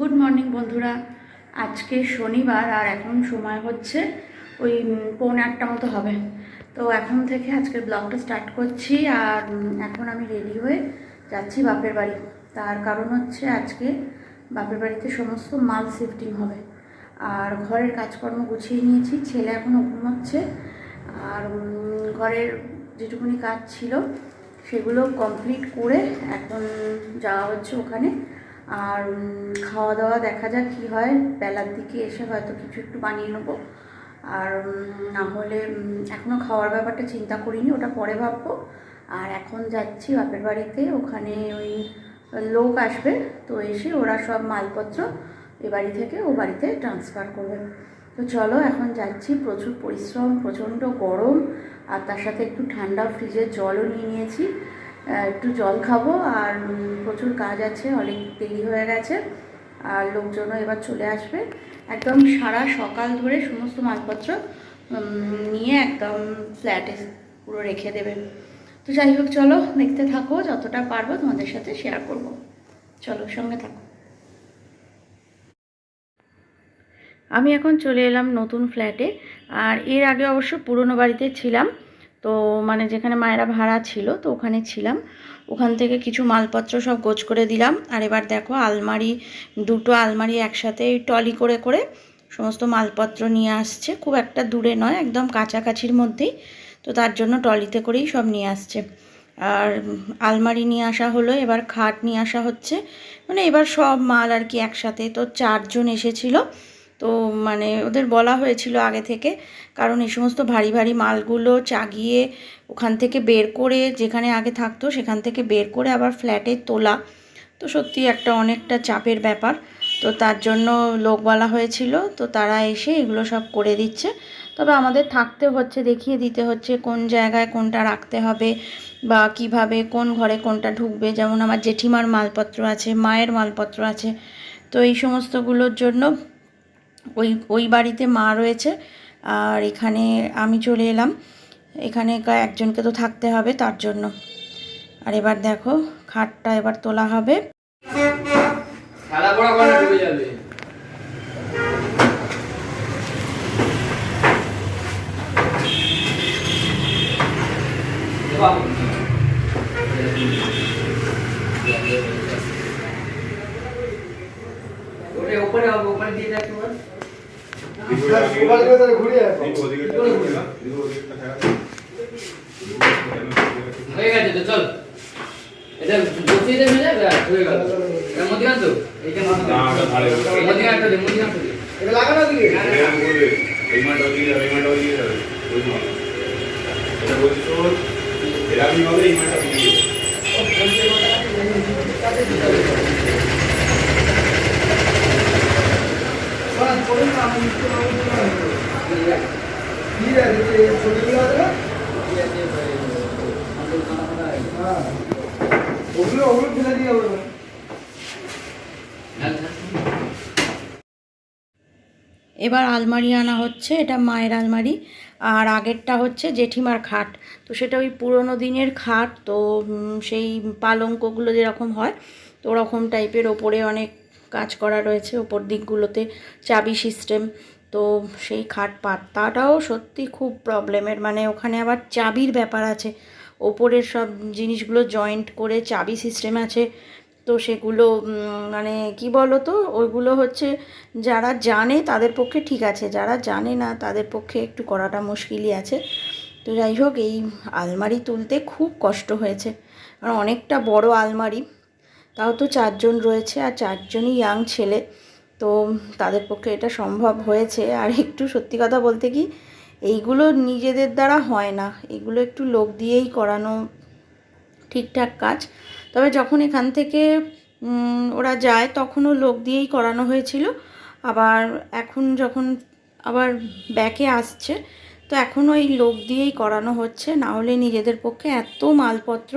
Good morning বন্ধুরা। আজকে শনিবার আর এখন সময় হচ্ছে ওই 7:45 মতো হবে। তো এখন থেকে আজকের ব্লগটা স্টার্ট করছি। আর এখন আমি রেডি হয়ে যাচ্ছি বাপের বাড়ি। তার কারণ হচ্ছে আজকে বাপের বাড়িতে সমস্ত মাল শিফটিং হবে। আর ঘরের কাজকর্ম গুছিয়ে নিয়েছি, ছেলে এখনও ঘুমোচ্ছে। আর ঘরের যেটুকুনি কাজ ছিল সেগুলো কমপ্লিট করে এখন যাওয়া হচ্ছে ওখানে। আর খাওয়া দাওয়া দেখা যাক কী হয়, বেলার দিকে এসে হয়তো কিছু একটু বানিয়ে নেবো। আর না হলে এখনও খাওয়ার ব্যাপারটা চিন্তা করিনি, ওটা পরে ভাববো। আর এখন যাচ্ছি বাপের বাড়িতে, ওখানে ওই লোক আসবে, তো এসে ওরা সব মালপত্র এ বাড়ি থেকে ও বাড়িতে ট্রান্সফার করবে। তো চলো এখন যাচ্ছি। প্রচুর পরিশ্রম, প্রচণ্ড গরম, আর তার সাথে একটু ঠান্ডা ফ্রিজের জলও নিয়ে নিয়েছি, একটু জল খাবো। আর প্রচুর কাজ আছে, অনেক দেরি হয়ে গেছে। আর লোকজনও এবার চলে আসবে। একদম সারা সকাল ধরে সমস্ত মালপত্র নিয়ে একদম ফ্ল্যাটে পুরো রেখে দেবে। তো যাই হোক, চলো দেখতে থাকো, যতটা পারবো তোমাদের সাথে শেয়ার করব। চলো সঙ্গে থাকো। আমি এখন চলে এলাম নতুন ফ্ল্যাটে। আর এর আগে অবশ্য পুরনো বাড়িতে ছিলাম, তো মানে যেখানে মায়েরা ভাড়া ছিল, তো ওখানে ছিলাম। ওখান থেকে কিছু মালপত্র সব গোছ করে দিলাম। আর এবার দেখো আলমারি, দুটো আলমারি একসাথে ট্রলি করে করে সমস্ত মালপত্র নিয়ে আসছে। খুব একটা দূরে নয়, একদম কাছাকাছির মধ্যেই। তো তার জন্য ট্রলিতে করেই সব নিয়ে আসছে। আর আলমারি নিয়ে আসা হলো, এবার খাট নিয়ে আসা হচ্ছে। মানে এবার সব মাল আর কি একসাথে। তো 4 জন এসেছিলো। তো মানে ওদের বলা হয়েছিল আগে থেকে, কারণ এই সমস্ত ভারী ভারী মালগুলো চাগিয়ে ওখান থেকে বের করে, যেখানে আগে থাকতো সেখান থেকে বের করে আবার ফ্ল্যাটে তোলা, তো সত্যি একটা অনেকটা চাপের ব্যাপার। তো তার জন্য লোক বলা হয়েছিল, তো তারা এসে এগুলো সব করে দিচ্ছে। তবে আমাদের থাকতে হচ্ছে, দেখিয়ে দিতে হচ্ছে কোন জায়গায় কোনটা রাখতে হবে বা কিভাবে কোন ঘরে কোনটা ঢুকবে। যেমন আমার জেঠিমার মালপত্র আছে, মায়ের মালপত্র আছে। তো এই সমস্তগুলোর জন্য ওই ওই বাড়িতে মা রয়েছে, আর এখানে আমি চলে এলাম। এখানে একজনকে তো থাকতে হবে, তার জন্য। আর এবার দেখো খাটটা এবার তোলা হবে। ওপরে দিয়ে দেখো হয়ে গেছে। তো চল এটা বসিয়ে দেবে না, হয়ে গেল। এটা মধ্যখান তো এইখানে মধ্যখান তো মধ্যখান তো এটা লাগানো দিকে এই মাটা দিয়ে যাবে, এই মাটা দিয়ে যাবে। ওই মাল এটা বলছি তো এরকমই হবে, এই মাটা দিয়ে যাবে। এবার আলমারি আনা হচ্ছে, এটা মায়ের আলমারি। আর আগেরটা হচ্ছে জেঠিমার খাট। তো সেটা ওই পুরোনো দিনের খাট, তো সেই পালঙ্কগুলো যেরকম হয় তো ওরকম টাইপের, ওপরে অনেক কাজ করা রয়েছে, ওপর দিকগুলোতে চাবি সিস্টেম। তো সেই খাট পাতাটাও সত্যি খুব প্রবলেমের, মানে ওখানে আবার চাবির ব্যাপার আছে। ওপরের সব জিনিসগুলো জয়েন্ট করে চাবি সিস্টেম আছে। তো সেগুলো মানে কি বলো তো, ওইগুলো হচ্ছে যারা জানে তাদের পক্ষে ঠিক আছে, যারা জানে না তাদের পক্ষে একটু করাটা মুশকিলই আছে। তো যাই হোক, এই আলমারি তুলতে খুব কষ্ট হয়েছে, কারণ অনেকটা বড় আলমারি। তাও তো 4 জন রয়েছে, আর 4 জনই ইয়াং ছেলে, তো তাদের পক্ষে এটা সম্ভব হয়েছে। আর একটু সত্যি কথা বলতে কি, এইগুলো নিজেদের দ্বারা হয় না, এগুলো একটু লোক দিয়েই করানো ঠিকঠাক কাজ। তবে যখন এখান থেকে ওরা যায় তখনও লোক দিয়েই করানো হয়েছিল। আবার এখন যখন আবার ব্যাকে আসছে, তো এখন ওই লোক দিয়েই করানো হচ্ছে। না হলে নিজেদের পক্ষে এত মালপত্র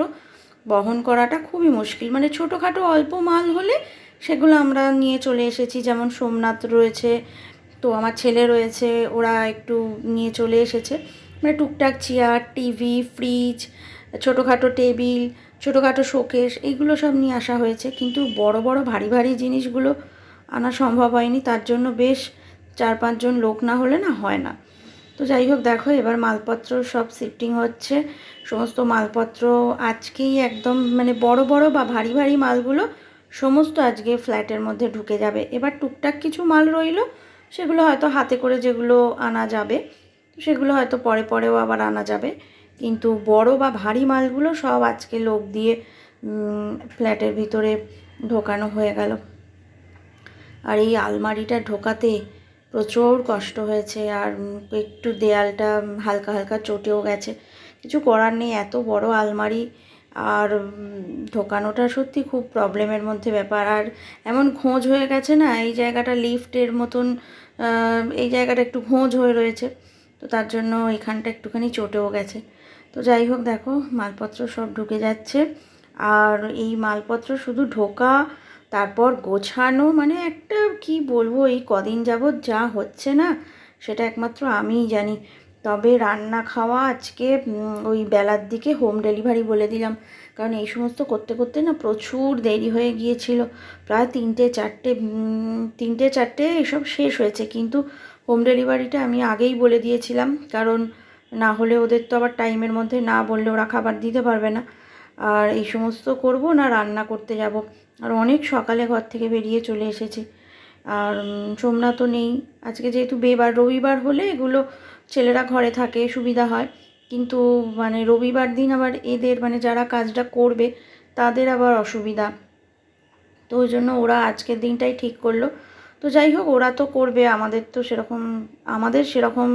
বহন করাটা খুবই মুশকিল। মানে ছোটোখাটো অল্প মাল হলে সেগুলো আমরা নিয়ে চলে এসেছি, যেমন সোমনাথ রয়েছে, তো আমার ছেলে রয়েছে, ওরা একটু নিয়ে চলে এসেছে। মানে টুকটাক চেয়ার, টিভি, ফ্রিজ, ছোটোখাটো টেবিল, ছোটোখাটো শোকেস, এইগুলো সব নিয়ে আসা হয়েছে। কিন্তু বড় বড় ভারী ভারী জিনিসগুলো আনা সম্ভব হয়নি, তার জন্য বেশ 4-5 জন লোক না হলে না হয় না। তো যাই হোক, দেখো এবার মালপত্র সব শিফটিং হচ্ছে। সমস্ত মালপত্র আজকেই একদম মানে বড় বড় বা ভারী ভারী মালগুলো সমস্ত আজকে ফ্ল্যাটের মধ্যে ঢুকে যাবে। এবার টুকটাক কিছু মাল রইলো, সেগুলো হয়তো হাতে করে যেগুলো আনা যাবে সেগুলো হয়তো পরে পরেও আবার আনা যাবে, কিন্তু বড় বা ভারী মালগুলো সব আজকে লোক দিয়ে ফ্ল্যাটের ভিতরে ঢোকানো হয়ে গেল। আর এই আলমারিটা ঢোকাতে প্রচুর কষ্ট হয়েছে, আর একটু দেয়ালটা হালকা হালকা চটেও গেছে। কিছু করার নেই, এত বড় আলমারি আর ঢোকানোটা সত্যি খুব প্রবলেমের মধ্যে ব্যাপার। আর এমন খোঁজ হয়ে গেছে না এই জায়গাটা, লিফটের মতন এই জায়গাটা একটু খোঁজ হয়ে রয়েছে, তো তার জন্য এখানটা একটুখানি চটেও গেছে। তো যাই হোক, দেখো মালপত্র সব ঢুকে যাচ্ছে। আর এই মালপত্র শুধু ঢোকা তারপর গোছানো, মানে একটা কি বলবো, এই কদিন যাবৎ যা হচ্ছে না সেটা একমাত্র আমিই জানি। তবে রান্না খাওয়া আজকে ওই বেলার দিকে হোম ডেলিভারি বলে দিলাম, কারণ এই সমস্ত করতে করতে না প্রচুর দেরি হয়ে গিয়েছিল। প্রায় 3টে 4টে এসব শেষ হয়েছে, কিন্তু হোম ডেলিভারিটা আমি আগেই বলে দিয়েছিলাম, কারণ না হলে ওদের তো আবার টাইমের মধ্যে না বললে ওরা খাবার দিতে পারবে না। আর এই সমস্ত করব না রান্না করতে যাব, আর অনেক সকালে ঘর থেকে বেরিয়ে চলে এসেছি। আর সোমনাথও নেই আজকে, যেহেতু রবিবার হলে এগুলো ছেলেরা ঘরে থাকে সুবিধা হয়, কিন্তু মানে রবিবার দিন আবার এদের মানে যারা কাজটা করবে তাদের আবার অসুবিধা, তো ওই জন্য ওরা আজকের দিনটাই ঠিক করলো। তো যাই হোক, ওরা তো করবে, আমাদের সেরকম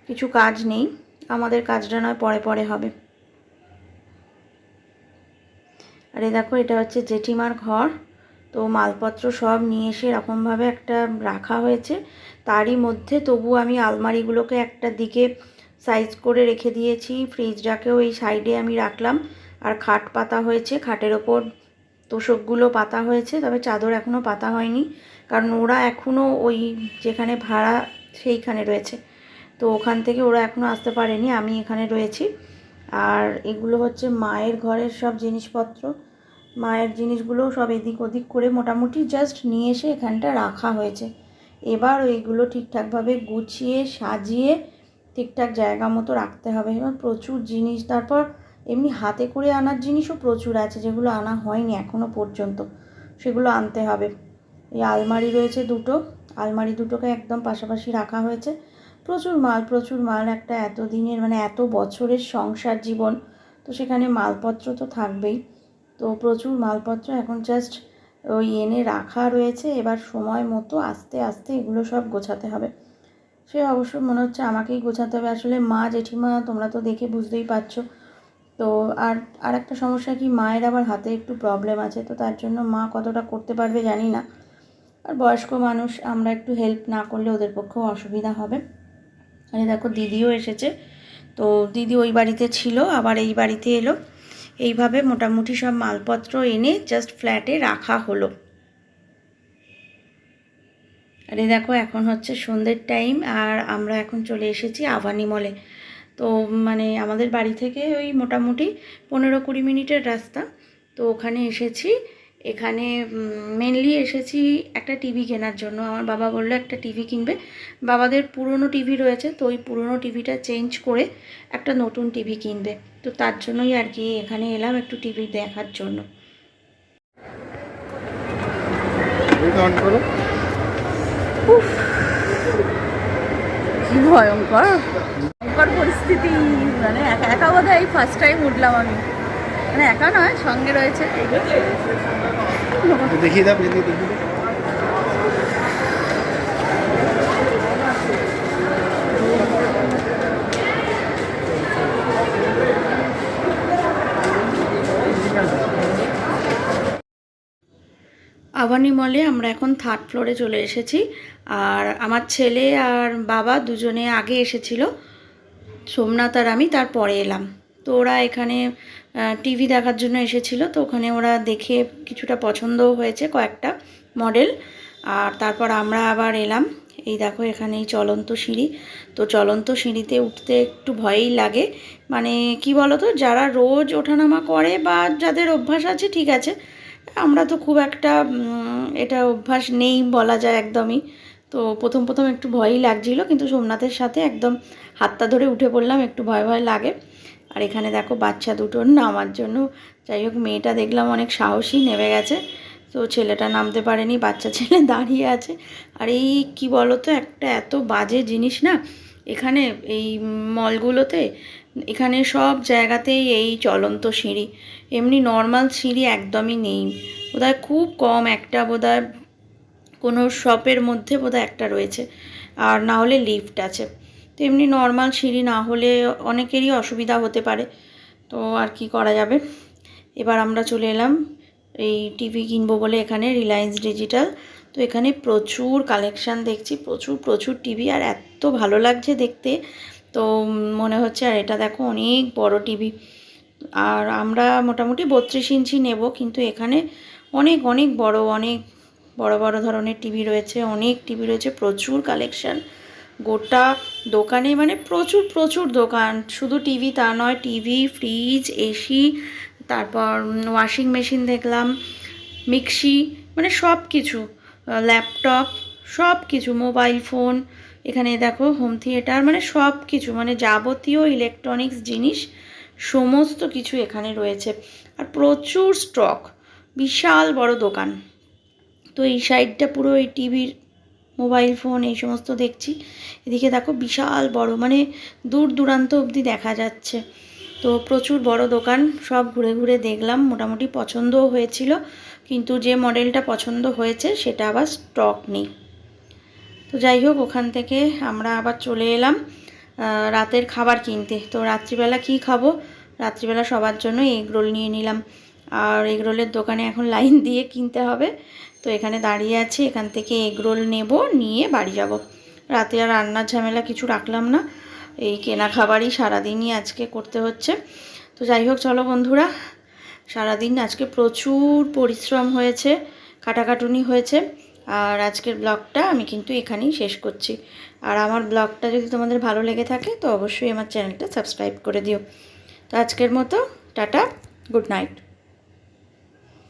কিছু কাজ নেই, আমাদের কাজটা নয় পরে পরে হবে। আর এই দেখো, এটা হচ্ছে জেঠিমার ঘর। তো মালপত্র সব নিয়ে এসে এরকমভাবে একটা রাখা হয়েছে, তারই মধ্যে তবু আমি আলমারিগুলোকে একটা দিকে সাইজ করে রেখে দিয়েছি, ফ্রিজটাকেও এই সাইডে আমি রাখলাম। আর খাট পাতা হয়েছে, খাটের ওপর তোষকগুলো পাতা হয়েছে, তবে চাদর এখনও পাতা হয়নি, কারণ ওরা এখনও ওই যেখানে ভাড়া সেইখানে রয়েছে, তো ওখান থেকে ওরা এখনও আসতে পারেনি, আমি এখানে রয়েছি। আর এগুলো হচ্ছে মায়ের ঘরের সব জিনিসপত্র, মায়ের জিনিসগুলো সব এদিক ওদিক করে মোটামুটি জাস্ট নিয়ে এসে এখানটা রাখা হয়েছে। এবার ওইগুলো ঠিকঠাকভাবে গুছিয়ে সাজিয়ে ঠিকঠাক জায়গা মতো রাখতে হবে। এবার প্রচুর জিনিস, তারপর এমনি হাতে করে আনার জিনিসও প্রচুর আছে যেগুলো আনা হয়নি এখনও পর্যন্ত, সেগুলো আনতে হবে। এই আলমারি রয়েছে দুটো, আলমারি দুটোকে একদম পাশাপাশি রাখা হয়েছে। প্রচুর মাল, একটা এত দিনের মানে এত বছরের সংসার জীবন, তো সেখানে মালপত্র তো থাকবেই। তো প্রচুর মালপত্র এখন জাস্ট ওই এনে রাখা রয়েছে, এবার সময় মতো আস্তে আস্তে এগুলো সব গোছাতে হবে। সে অবশ্য মনে হচ্ছে আমাকেই গোছাতে হবে, আসলে মা জেঠিমা তোমরা তো দেখে বুঝতেই পারছো। তো আর একটা সমস্যা কি, মায়ের আবার হাতে একটু প্রবলেম আছে, তো তার জন্য মা কতটা করতে পারবে জানি না। আর বয়স্ক মানুষ, আমরা একটু হেল্প না করলে ওদের পক্ষেও অসুবিধা হবে। আর দেখো দিদিও এসেছে, তো দিদি ওই বাড়িতে ছিল আবার এই বাড়িতে এলো, এইভাবে মোটামুটি সব মালপত্র এনে জাস্ট ফ্ল্যাটে রাখা হলো। আর এই দেখো, এখন হচ্ছে সন্ধ্যের টাইম, আর আমরা এখন চলে এসেছি আভানি মলে। তো মানে আমাদের বাড়ি থেকে ওই মোটামুটি 15-20 মিনিটের রাস্তা। তো ওখানে এসেছি, এখানে মেনলি এসেছি একটা টিভি কেনার জন্য। আমার বাবা বললো একটা টিভি কিনবে, বাবাদের পুরনো টিভি রয়েছে, তো ওই পুরনো টিভিটা চেঞ্জ করে একটা নতুন টিভি কিনবে, তো তার জন্যই আর কি এখানে এলাম একটু টিভি দেখার জন্য। কি ভয়ঙ্কর পরিস্থিতি, মানে একা একা বোধহয় এই ফার্স্ট টাইম উঠলাম আমি, মানে একা নয় সঙ্গে রয়েছে। দেখিয়ে দাও, দেখিয়ে দাও। আভানি মলে আমরা এখন 3rd ফ্লোরে চলে এসেছি। আর আমার ছেলে আর বাবা দুজনে আগে এসেছিল, সোমনাথ আর আমি তারপরে এলাম। তো ওরা এখানে টিভি দেখার জন্য এসেছিল, তো ওখানে ওরা দেখে কিছুটা পছন্দও হয়েছে কয়েকটা মডেল। আর তারপর আমরা আবার এলাম। এই দেখো এখানে এই চলন্ত সিঁড়ি, তো চলন্ত সিঁড়িতে উঠতে একটু ভয়ই লাগে, মানে কি বলো তো, যারা রোজ ওঠানামা করে বা যাদের অভ্যাস আছে ঠিক আছে, আমরা তো খুব একটা এটা অভ্যাস নেই বলা যায় একদমই। তো প্রথম প্রথম একটু ভয়ই লাগছিল, কিন্তু সোমনাথের সাথে একদম হাতটা ধরে উঠে পড়লাম, একটু ভয় ভয় লাগে। আর এখানে দেখো বাচ্চা দুটোর নামার জন্য, যাই হোক মেয়েটা দেখলাম অনেক সাহসী, নেমে গেছে। তো ছেলেটা নামতে পারেনি, বাচ্চা ছেলে দাঁড়িয়ে আছে। আর এই কি বলো তো, একটা এত বাজে জিনিস না এখানে, এই মলগুলোতে, এখানে সব জায়গাতেই এই চলন্ত সিঁড়ি, এমনি নর্মাল সিঁড়ি একদমই নেই। বোধহয় খুব কম, একটা বোধহয় কোনো শপের মধ্যে বোধহয় একটা রয়েছে, আর না হলে লিফট আছে। তো এমনি নর্মাল সিঁড়ি না হলে অনেকেরই অসুবিধা হতে পারে। তো আর কি করা যাবে। এবার আমরা চলে এলাম এই টিভি কিনবো বলে এখানে, রিলায়েন্স ডিজিটাল। তো এখানে প্রচুর কালেকশান দেখছি, প্রচুর প্রচুর টিভি, আর এত ভালো লাগছে দেখতে। তো মনে হচ্ছে, আর এটা দেখো অনেক বড় টিভি, আর আমরা মোটামুটি 32 ইঞ্চি নেব, কিন্তু এখানে অনেক অনেক বড়, অনেক বড় বড় ধরনের টিভি রয়েছে, অনেক টিভি রয়েছে, প্রচুর কালেকশান। গোটা দোকানে মানে প্রচুর প্রচুর দোকান, শুধু টিভি তা নয়, টিভি, ফ্রিজ, এসি, তারপর ওয়াশিং মেশিন দেখলাম, মিক্সি, মানে সব কিছু, ল্যাপটপ, সব কিছু, মোবাইল ফোন, এখানে দেখো হোম থিয়েটার, মানে সব কিছু, মানে যাবতীয় ইলেকট্রনিক্স জিনিস সমস্ত কিছু এখানে রয়েছে। আর প্রচুর স্টক, বিশাল বড় দোকান। তো এই সাইডটা পুরো এই টিভির, মোবাইল ফোন, এই সমস্ত দেখছি। এদিকে দেখো বিশাল বড়, মানে দূর দূরান্ত অবধি দেখা যাচ্ছে। তো প্রচুর বড় দোকান, সব ঘুরে ঘুরে দেখলাম, মোটামুটি পছন্দও হয়েছিল, কিন্তু যে মডেলটা পছন্দ হয়েছে সেটা আবার স্টক নেই। তো যাই হোক, ওখান থেকে আমরা আবার চলে এলাম রাতের খাবার কিনতে। তো রাত্রিবেলা কি খাবো, রাত্রিবেলা সবার জন্য এগ রোল নিয়ে নিলাম। আর এগ রোলের দোকানে এখন লাইন দিয়ে কিনতে হবে। তো এখানে দাঁড়িয়ে আছি, এখান থেকে এগ রোল নেব, নিয়ে বাড়ি যাব। রাতে আর রান্নার ঝামেলা কিছু রাখলাম না, এই কেনা খাবারই সারাদিনই আজকে করতে হচ্ছে। তো যাই হোক, চলো বন্ধুরা, সারাদিন আজকে প্রচুর পরিশ্রম হয়েছে, খাটাখাটুনি হয়েছে। আর আজকের ব্লগটা আমি কিন্তু এখানেই শেষ করছি। আর আমার ব্লগটা যদি তোমাদের ভালো লেগে থাকে তো অবশ্যই আমার চ্যানেলটা সাবস্ক্রাইব করে দিও। তো আজকের মতো টাটা, গুড নাইট।